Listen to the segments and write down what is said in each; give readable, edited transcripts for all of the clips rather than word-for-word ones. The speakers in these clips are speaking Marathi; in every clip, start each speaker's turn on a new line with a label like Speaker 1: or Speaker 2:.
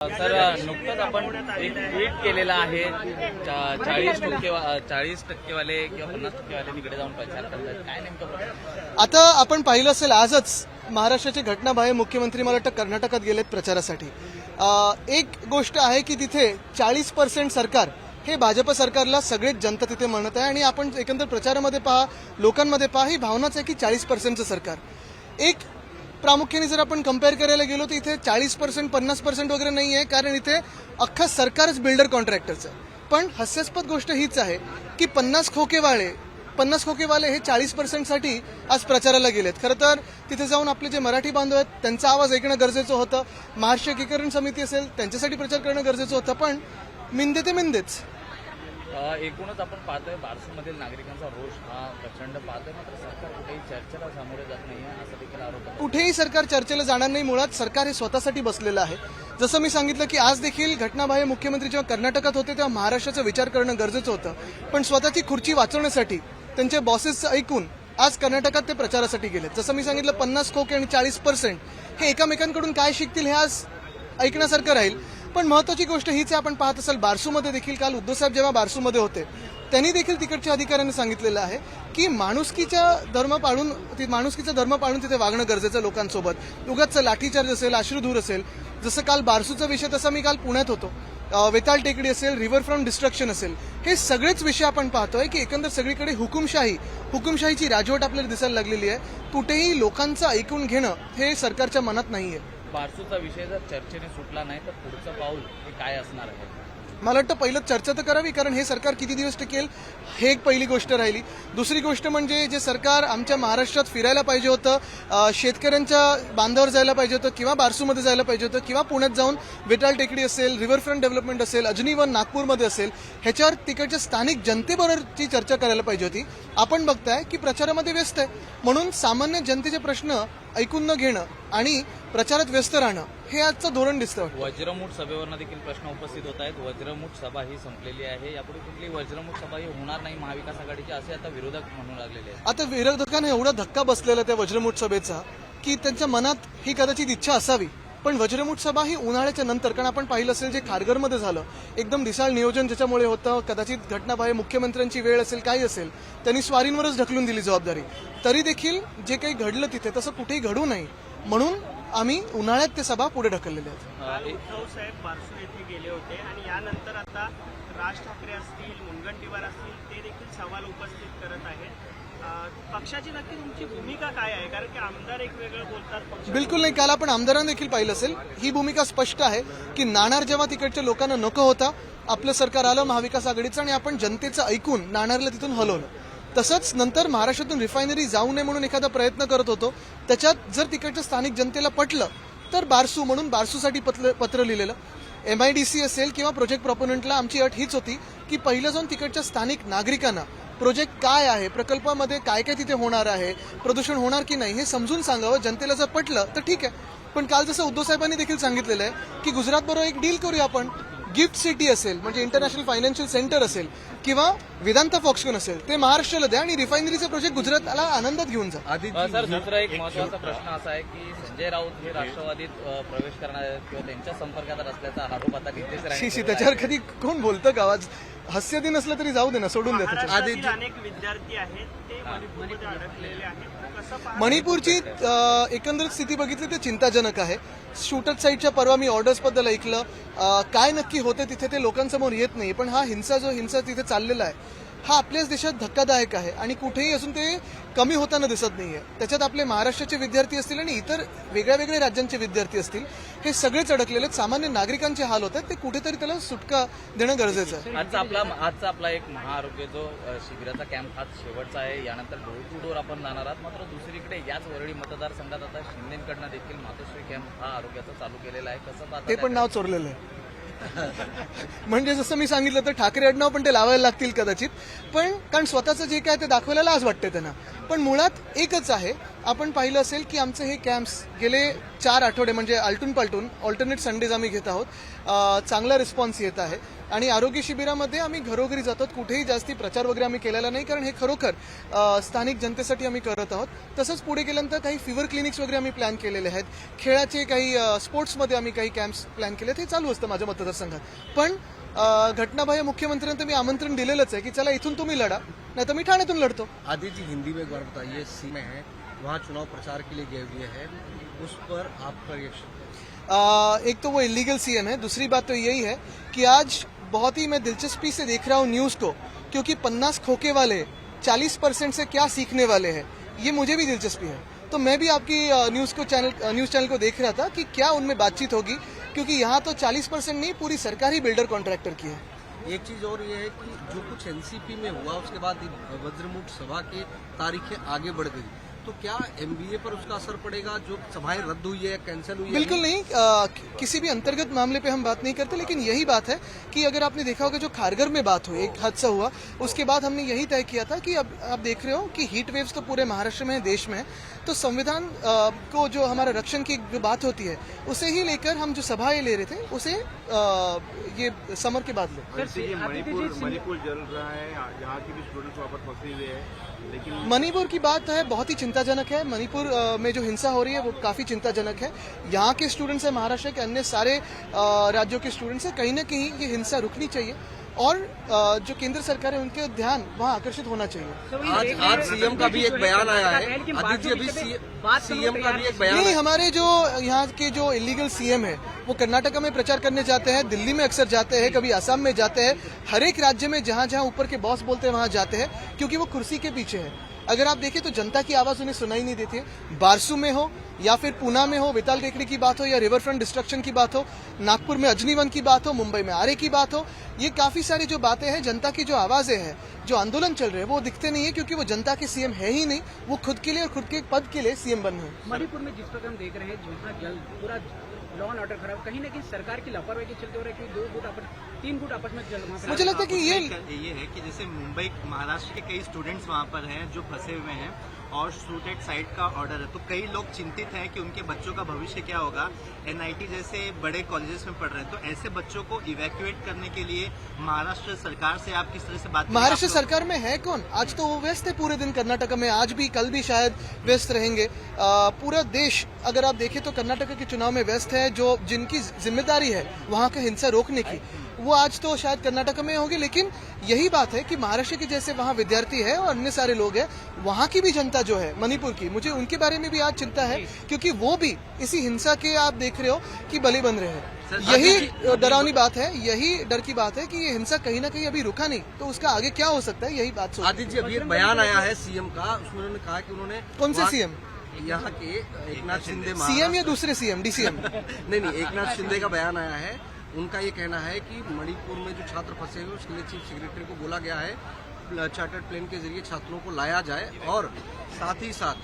Speaker 1: सर नुकतंच आपण एक ट्विट केलेलं आहे 40% वाले किंवा 50% तिकडे जाऊन प्रचार करतात, काय नेमकं?
Speaker 2: आता आपण पाहिलं असेल आजच महाराष्ट्राचे घटनाबाह्य मुख्यमंत्री मला वाटतं कर्नाटकात गेलेत प्रचारासाठी. एक गोष्ट आहे की तिथे 40% सरकार हे भाजप सरकारला सगळेच जनता तिथे म्हणत आहे आणि आपण एकंदर प्रचारामध्ये पहा, लोकांमध्ये पहा, ही भावनाच आहे की 40%चं सरकार. एक प्रामुख्याने जर आपण कम्पेअर करायला गेलो तर इथे 40% 50% वगैरे नाही आहे, कारण इथे अख्खा सरकारच बिल्डर कॉन्ट्रॅक्टरचं आहे. पण हास्यास्पद गोष्ट हीच आहे की 50 खोकेवाले हे 40%साठी आज प्रचाराला गेलेत. खरं तर तिथे जाऊन आपले जे मराठी बांधव आहेत त्यांचा आवाज ऐकणं गरजेचं होतं. महाराष्ट्र एकीकरण समिती असेल त्यांच्यासाठी प्रचार करणं गरजेचं होतं, पण मिंदे ते मिंदेच.
Speaker 1: एकूणच आपण पाहतोय बारसूमधील नागरिकांचा रोष हा प्रचंड पाहतोय, मात्र सरकार कुठेही चर्चेला सामोरे जात नाही आहे असा देखील आरोप आहे.
Speaker 2: कुठेही सरकार चर्चेला जाणार नाही. मुळात सरकार हे स्वतःसाठी बसलेलं आहे. जसं मी सांगितलं की आज देखील घटनाबाह्य मुख्यमंत्री जेव्हा कर्नाटकात होते तेव्हा महाराष्ट्राचा विचार करणं गरजेचं होतं, पण स्वतःची खुर्ची वाचवण्यासाठी त्यांच्या बॉसेसचं ऐकून आज कर्नाटकात ते प्रचारासाठी गेले. जसं मी सांगितलं 50 खोके आणि 40% हे एकमेकांकडून काय शिकतील हे आज ऐकण्यासारखं राहील. पण महत्वाची गोष्ट हीच आहे, आपण पाहत असाल बारसूमध्ये देखील काल उद्धव साहेब जेव्हा बारसूमध्ये होते त्यांनी देखील तिकडच्या अधिकाऱ्यांनी सांगितलेलं आहे की माणुसकीचा धर्म पाळून तिथे वागणं गरजेचं लोकांसोबत. उगाच लाठीचार्ज असेल, अश्रुधूर असेल, जसं काल बारसूचा विषय तसा मी काल पुण्यात होतो, वेताळ टेकडी असेल, रिव्हरफ्रंट डिस्ट्रक्शन असेल, हे सगळेच विषय आपण पाहतोय की एकंदर सगळीकडे हुकुमशाहीची राजवट आपल्याला दिसायला लागलेली आहे. कुठेही लोकांचं ऐकून घेणं हे सरकारच्या मनात नाहीये.
Speaker 1: बारसूचा विषय जर चर्चेने सुटला नाही तर पुढचं पाऊल हे काय असणार आहे?
Speaker 2: मला वाटतं पहिलं चर्चा तर करावी, कारण हे सरकार किती दिवस टिकेल हे एक पहिली गोष्ट राहिली. दुसरी गोष्ट म्हणजे जे सरकार आमच्या महाराष्ट्रात फिरायला पाहिजे होतं, शेतकऱ्यांच्या बांधावर जायला पाहिजे होतं किंवा बारसूमध्ये जायला पाहिजे होतं किंवा पुण्यात जाऊन वेताळ टेकडी असेल, रिव्हरफ्रंट डेव्हलपमेंट असेल, अजनी वन नागपूरमध्ये असेल, ह्याच्यावर तिकडच्या स्थानिक जनतेबरोबरची चर्चा करायला पाहिजे होती. आपण बघताय की प्रचारामध्ये व्यस्त आहे, म्हणून सामान्य जनतेचे प्रश्न ऐकून न घेणं आणि प्रचारात व्यस्त राहणं हे आजचं धोरण दिसतं.
Speaker 1: वज्रमूठ सभेवरनं देखील प्रश्न उपस्थित होत आहेत. वज्रमूठ सभा ही संपलेली आहे, यापुढे कुठली वज्रमूठ सभा ही होणार नाही महाविकास आघाडीची असे आता विरोधक म्हणू लागलेले आहेत.
Speaker 2: आता विरोधकांना एवढा धक्का बसलेला त्या वज्रमूठ सभेचा की त्यांच्या मनात ही कदाचित इच्छा असावी, पण वज्रमूठ सभा ही उन्हाळ्याच्या नंतर, कारण आपण पाहिलं असेल जे खारघरमध्ये झालं, एकदम ढिसाळ नियोजन ज्याच्यामुळे होतं, कदाचित घटनाबाह्य मुख्यमंत्र्यांची वेळ असेल, काही असेल, त्यांनी स्वारींवरच ढकलून दिली जबाबदारी. तरी देखील जे काही घडलं तिथे तसं कुठेही घडू नये म्हणून आम्ही उन्हाळ्यात ते सभा पुढे ढकललेले आहेत.
Speaker 3: उद्धव साहेब बारसू येथे गेले होते आणि यानंतर आता राज ठाकरे असतील, मुनगंटीवार असतील, ते देखील सवाल उपस्थित करत आहेत. पक्षाची नक्की तुमची भूमिका काय आहे? कारण की आमदार एक वेगळं बोलतात.
Speaker 2: बिलकुल नाही. काल आपण आमदारांना देखील पाहिलं असेल, ही भूमिका स्पष्ट आहे की नाणार जेव्हा तिकडच्या लोकांना नको होता, आपलं सरकार आलं महाविकास आघाडीचं आणि आपण जनतेचं ऐकून नाणारला तिथून हलवलं. तसंच नंतर महाराष्ट्रातून रिफायनरी जाऊ नये म्हणून एखादा प्रयत्न करत होतो, त्याच्यात जर तिकडच्या स्थानिक जनतेला पटलं तर बारसू म्हणून बारसूसाठी पत्र लिहिलेलं. MIDC असेल किंवा प्रोजेक्ट प्रॉपोनंटला आमची अट हीच होती की पहिलं जाऊन तिकडच्या स्थानिक नागरिकांना प्रोजेक्ट काय आहे, प्रकल्पामध्ये काय काय तिथे होणार आहे, प्रदूषण होणार की नाही हे समजून सांगावं. जनतेला जर पटलं तर ठीक आहे, पण काल जसं उद्धव साहेबांनी देखील सांगितलेलं आहे की गुजरातबरोबर एक डील करूया आपण. गिफ्ट सिटी असेल म्हणजे इंटरनॅशनल फायनान्शियल सेंटर असेल किंवा वेदांता फॉक्सकॉन असेल, ते महाराष्ट्राला द्या आणि रिफायनरीचा प्रोजेक्ट गुजरातला आनंदात घेऊन जा.
Speaker 1: सर दुसरा एक महत्वाचा प्रश्न असा आहे की संजय राऊत हे राष्ट्रवादीत प्रवेश करणार आहेत किंवा त्यांच्या संपर्कात असल्याचा आरोप आता नितेश राणे.
Speaker 2: त्याच्यावर कधी कोण बोलतं का? आवाज हास्यादी नसलं तरी जाऊ दे ना, सोडून दे.
Speaker 3: महाराष्ट्रातील अनेक विद्यार्थी आहेत ते मणिपूरमध्ये अडकलेले आहेत. कसं पाहता?
Speaker 2: मणिपूरची एकंदरीत स्थिती बघितली तर चिंताजनक आहे. शूटर साईडच्या परवा मी ऑर्डर्सबद्दल ऐकलं, काय नक्की होतं तिथे ते लोकांसमोर येत नाही, पण हा हिंसा तिथे चाललेला आहे हा आपल्याच देशात धक्कादायक आहे आणि कुठेही असून ते कमी होताना दिसत नाहीये. त्याच्यात आपले महाराष्ट्राचे विद्यार्थी असतील आणि इतर वेगळ्या राज्यांचे विद्यार्थी असतील, हे सगळेच अडकलेले आहेत. सामान्य नागरिकांचे हाल होत आहेत, ते कुठेतरी त्याला सुटका देणं गरजेचं आहे.
Speaker 1: आजचा आपला एक महाआरोग्य जो शिबिराचा कॅम्प आज शेवटचा आहे, यानंतर डोर टू डोर आपण जाणार आहात. मात्र दुसरीकडे याच वरळी मतदारसंघात आता शिंदेकडनं देखील मातोश्री कॅम्प हा आरोग्याचा चालू केलेला आहे. कसं पाहता?
Speaker 2: ते पण नाव चोरलेलं आहे. म्हणजे जसं मी सांगितलं तर ठाकरे आडनाव पण ते लावायला लागतील कदाचित, पण कारण स्वतःचं जे काय ते दाखवायला लाज वाटते त्यांना. पण मुळात एकच आहे. आपण पाहिलं असेल की आमचे हे कॅम्प्स गेले 4 आठवडे म्हणजे आलटून पालटून ऑल्टरनेट संडेज आम्ही घेत आहोत. चांगला रिस्पॉन्स येत आहे आणि आरोग्य शिबिरामध्ये आम्ही घरोघरी जातो. कुठेही जास्ती प्रचार वगैरे आम्ही केलेला नाही, कारण हे खरोखर स्थानिक जनतेसाठी आम्ही करत आहोत. तसंच पुढे गेल्यानंतर काही फिवर क्लिनिक्स वगैरे आम्ही प्लॅन केलेले आहेत. खेळाचे काही स्पोर्ट्समध्ये आम्ही काही कॅम्प्स प्लॅन केले, हे चालू असतं माझ्या मतदारसंघात. पण घटनाबाह्य मुख्यमंत्र्यांना मी आमंत्रण दिलेलंच आहे की चला इथून तुम्ही लढा, नाही तर मी ठाण्यातून लढतो.
Speaker 4: आदित्य जी हिंदी में एक बार बताइए, सी में है वहाँ चुनाव प्रचार के लिए गए हुए हैं, उस पर आपका रिएक्शन?
Speaker 2: एक तो वो इलीगल सीएम है, दूसरी बात तो यही है कि आज बहुत ही मैं दिलचस्पी से देख रहा हूँ न्यूज़ को, क्योंकि 50 खोखे वाले 40% से क्या सीखने वाले हैं, ये मुझे भी दिलचस्पी है. तो मैं भी आपकी न्यूज़ चैनल को देख रहा था कि क्या उनमें बातचीत होगी, क्योंकि यहाँ तो 40% नहीं, पूरी सरकार ही बिल्डर कॉन्ट्रैक्टर की है.
Speaker 4: एक चीज और ये है कि जो कुछ एनसीपी में हुआ उसके बाद वज्रमुख सभा की तारीखें आगे बढ़ गई, तो क्या एमबीए पर उसका असर पड़ेगा? जो सभाएं रद्द हुई है, कैंसिल हुई है?
Speaker 2: बिल्कुल नहीं. किसी भी अंतर्गत मामले पे हम बात नहीं करते, लेकिन यही बात है कि अगर आपने देखा होगा जो खारगर में बात हुई, एक हादसा हुआ, उसके बाद हमने यही तय किया था कि अब आप देख रहे हो कि हीट वेव्स तो पूरे महाराष्ट्र में है, देश में है, तो संविधान को जो हमारा रक्षण की जो बात होती है उसे ही लेकर हम जो सभाएं ले रहे थे उसे ये समर के बाद ले.
Speaker 5: मणिपुर जल रहा है, यहाँ के भी स्टूडेंट्स वहाँ पर फंसे हुए हैं, लेकिन
Speaker 2: मणिपुर की बात है, बहुत ही चिंताजनक है. मणिपुर में जो हिंसा हो रही है वो काफी चिंताजनक है. यहाँ के स्टूडेंट्स है, महाराष्ट्र के अन्य सारे राज्यों के स्टूडेंट्स है, कहीं ना कहीं ये हिंसा रुकनी चाहिए और जो केंद्र सरकार है उनके ध्यान वहाँ आकर्षित होना चाहिए.
Speaker 4: आज सीएम का भी एक बयान आया है, आदित्य जी अभी सीएम का भी एक बयान
Speaker 2: नहीं, हमारे जो यहाँ के जो इलीगल सीएम है वो कर्नाटका में प्रचार करने जाते हैं, दिल्ली में अक्सर जाते हैं, कभी असम में जाते हैं, हर एक राज्य में जहाँ जहाँ ऊपर के बॉस बोलते हैं वहाँ जाते हैं, क्योंकि वो कुर्सी के पीछे है. अगर आप देखें तो जनता की आवाज उन्हें सुनाई नहीं देती है. बारसू में हो या फिर पूना में हो विताल टेकड़ी की बात हो, या रिवर फ्रंट डिस्ट्रक्शन की बात हो, नागपुर में अजनीवन की बात हो, मुंबई में आरे की बात हो, ये काफी सारी जो बातें हैं, जनता की जो आवाजें हैं, जो आंदोलन चल रहे हैं, वो दिखते नहीं है, क्योंकि वो जनता के सीएम है ही नहीं. वो खुद के लिए और खुद के पद के लिए सीएम बने हैं.
Speaker 6: मणिपुर में जिस प्रकार हम देख रहे हैं, जहाँ जल पूरा लॉ एंड ऑर्डर खराब, कहीं ना कहीं सरकार की लापरवाही के चलते हो रहा है कि 3 गुट आपस में जल.
Speaker 2: मुझे लगता है कि ये
Speaker 7: है कि जैसे मुंबई महाराष्ट्र के कई स्टूडेंट्स वहाँ पर हैं जो फंसे हुए हैं और शूट एट साइट का ऑर्डर है, तो कई लोग चिंतित हैं कि उनके बच्चों का भविष्य क्या होगा. एनआईटी जैसे बड़े कॉलेजेस में पढ़ रहे हैं, तो ऐसे बच्चों को इवैक्यूएट करने के लिए महाराष्ट्र सरकार से आप किस तरह से बात?
Speaker 2: महाराष्ट्र सरकार में है कौन? आज तो वो व्यस्त है पूरे दिन कर्नाटक में, आज भी कल भी शायद व्यस्त रहेंगे. पूरा देश अगर आप देखें तो कर्नाटक के चुनाव में व्यस्त है. जो जिनकी जिम्मेदारी है वहाँ का हिंसा रोकने की, वो आज तो शायद कर्नाटक में होगी. लेकिन यही बात है कि महाराष्ट्र के जैसे वहाँ विद्यार्थी है और अन्य सारे लोग हैं, वहाँ की भी जनता जो है मणिपुर की, मुझे उनके बारे में भी आज चिंता है, क्योंकि वो भी इसी हिंसा के आप देख रहे हो कि बलि बन रहे हैं. यही डरावनी बात है, यही डर की बात है कि ये हिंसा कहीं ना कहीं अभी रुका नहीं, तो उसका आगे क्या हो सकता है, यही बात सोच.
Speaker 4: आदित्य जी अभी एक बयान आया है सीएम का, उसमें उन्होंने कहा कि उन्होंने
Speaker 2: कौन से सीएम?
Speaker 4: यहाँ के एकनाथ शिंदे
Speaker 2: सीएम या दूसरे सीएम, डीसीएम?
Speaker 4: नहीं, एकनाथ शिंदे का बयान आया है. उनका ये कहना है कि मणिपुर में जो छात्र फंसे हुए उसके लिए चीफ सेक्रेटरी को बोला गया है, चार्टर्ड प्लेन के जरिए छात्रों को लाया जाए, और साथ ही साथ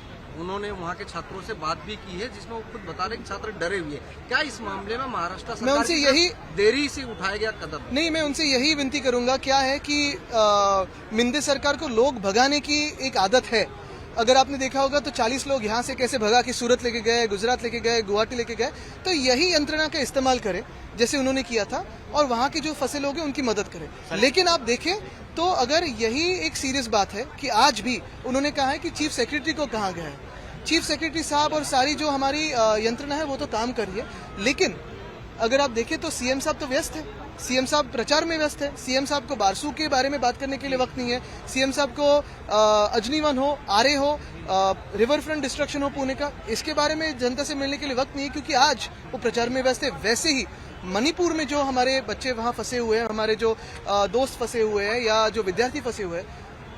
Speaker 4: उन्होंने वहाँ के छात्रों से बात भी की है, जिसमें वो खुद बता रहे कि छात्र डरे हुए. क्या इस मामले में महाराष्ट्र
Speaker 2: मैं
Speaker 4: सरकार
Speaker 2: उनसे
Speaker 4: की
Speaker 2: यही
Speaker 4: देरी से उठाया गया कदम?
Speaker 2: नहीं, मैं उनसे यही विनती करूंगा. क्या है कि मिंदे सरकार को लोग भगाने की एक आदत है. अगर आपने देखा होगा तो 40 लोग यहाँ से कैसे भगा कि सूरत लेके गए, गुजरात लेके गए, गुवाहाटी लेके गए. तो यही यंत्रणा का इस्तेमाल करें जैसे उन्होंने किया था, और वहाँ के जो फंसे लोग हैं उनकी मदद करें. लेकिन आप देखें तो अगर यही एक सीरियस बात है कि आज भी उन्होंने कहा है कि चीफ सेक्रेटरी को कहाँ गया है. चीफ सेक्रेटरी साहब और सारी जो हमारी यंत्रणा है वो तो काम कर रही है, लेकिन अगर आप देखें तो सीएम साहब तो व्यस्त है. सीएम साहब प्रचार में व्यस्त है. सीएम साहब को बारसू के बारे में बात करने के लिए वक्त नहीं है. सीएम साहब को अजनीवन हो, आरे हो, रिवर फ्रंट डिस्ट्रक्शन हो पुणे का, इसके बारे में जनता से मिलने के लिए वक्त नहीं है, क्योंकि आज वो प्रचार में व्यस्त है. वैसे ही मणिपुर में जो हमारे बच्चे वहाँ फंसे हुए हैं, हमारे जो दोस्त फंसे हुए हैं या जो विद्यार्थी फंसे हुए हैं,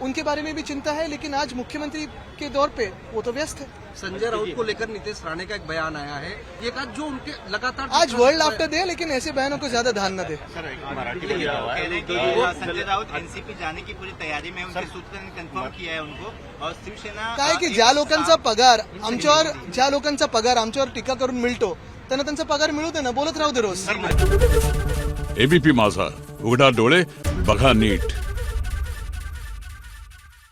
Speaker 2: उनके बारे में भी चिंता है. लेकिन आज मुख्यमंत्री के दौर पे वो तो व्यस्त है.
Speaker 4: संजय राउत को लेकर नीतीश राणे का एक बयान आया है, ये कहा जो उनके लगातार
Speaker 2: आज वर्ल्ड आफ्टर दे, लेकिन ऐसे बयानों को ज्यादा ध्यान न दे.
Speaker 7: संजय राउत एनसीपी जाने की पूरी तयारी में, उनके सूत्रांनी कन्फर्म किया है उनको. और शिवसेना
Speaker 2: काय की ज्या लोकांचा पगार आमच्यावर टीका करून मिळतो त्यांना त्यांचा पगार मिळू दे ना, बोलत राहू दे रोज.
Speaker 8: एबीपी माझा, उघडा डोळे बघा नीट.